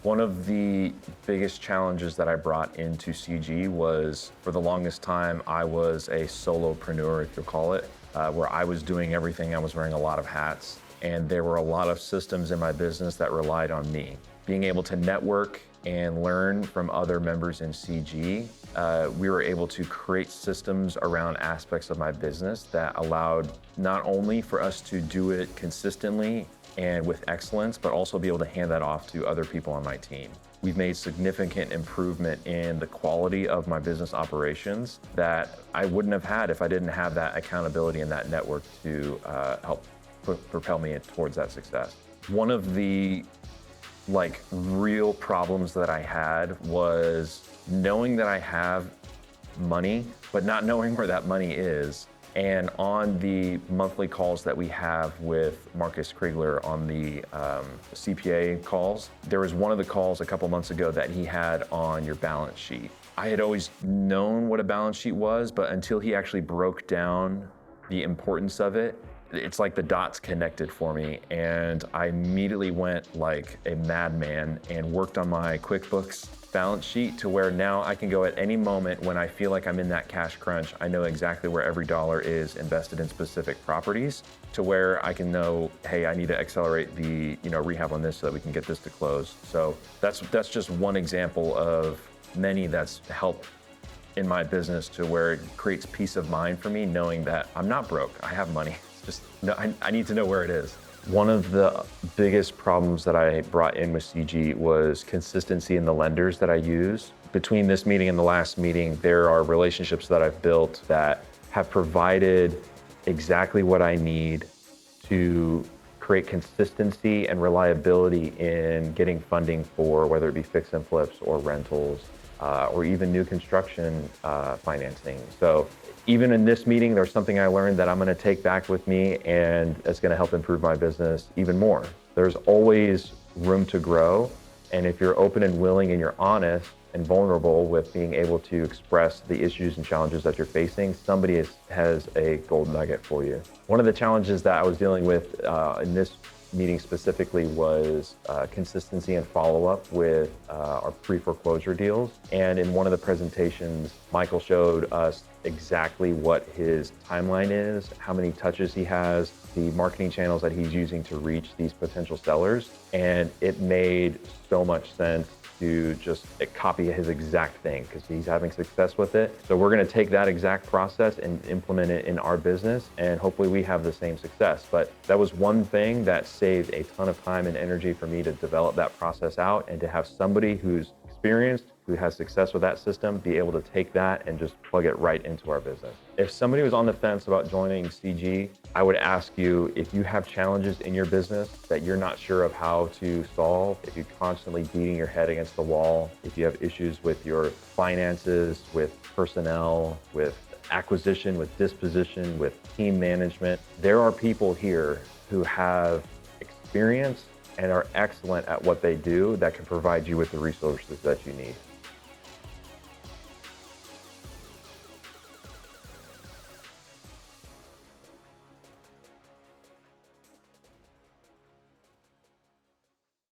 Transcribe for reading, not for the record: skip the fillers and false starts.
One of the biggest challenges that I brought into CG was, for the longest time, I was a solopreneur, if you'll call it, where I was doing everything. I was wearing a lot of hats, and there were a lot of systems in my business that relied on me. Being able to network and learn from other members in CG, we were able to create systems around aspects of my business that allowed not only for us to do it consistently and with excellence, but also be able to hand that off to other people on my team. We've made significant improvement in the quality of my business operations that I wouldn't have had if I didn't have that accountability and that network to help propel me towards that success. One of the real problems that I had was knowing that I have money, but not knowing where that money is. And on the monthly calls that we have with Marcus Kriegler on the CPA calls, there was one of the calls a couple months ago that he had on your balance sheet. I had always known what a balance sheet was, but until he actually broke down the importance of it, it's like the dots connected for me. And I immediately went like a madman and worked on my QuickBooks balance sheet to where now I can go at any moment when I feel like I'm in that cash crunch. I know exactly where every dollar is invested in specific properties, to where I can know, hey, I need to accelerate the rehab on this so that we can get this to close. So that's just one example of many that's helped in my business, to where it creates peace of mind for me knowing that I'm not broke. I have money. It's just I need to know where it is. One of the biggest problems that I brought in with CG was consistency in the lenders that I use. Between this meeting and the last meeting, there are relationships that I've built that have provided exactly what I need to create consistency and reliability in getting funding for whether it be fix and flips or rentals or even new construction financing. So even in this meeting, there's something I learned that I'm going to take back with me, and it's going to help improve my business even more. There's always room to grow. And if you're open and willing and you're honest and vulnerable with being able to express the issues and challenges that you're facing, somebody has a gold nugget for you. One of the challenges that I was dealing with in this meeting specifically was consistency and follow-up with our pre-foreclosure deals. And in one of the presentations, Michael showed us exactly what his timeline is, how many touches he has, the marketing channels that he's using to reach these potential sellers. And it made so much sense to just copy his exact thing because he's having success with it. So we're going to take that exact process and implement it in our business, and hopefully we have the same success. But that was one thing that saved a ton of time and energy for me to develop that process out, and to have somebody who's experienced, who has success with that system, be able to take that and just plug it right into our business. If somebody was on the fence about joining CG, I would ask you, if you have challenges in your business that you're not sure of how to solve, if you're constantly beating your head against the wall, if you have issues with your finances, with personnel, with acquisition, with disposition, with team management, there are people here who have experience and are excellent at what they do that can provide you with the resources that you need.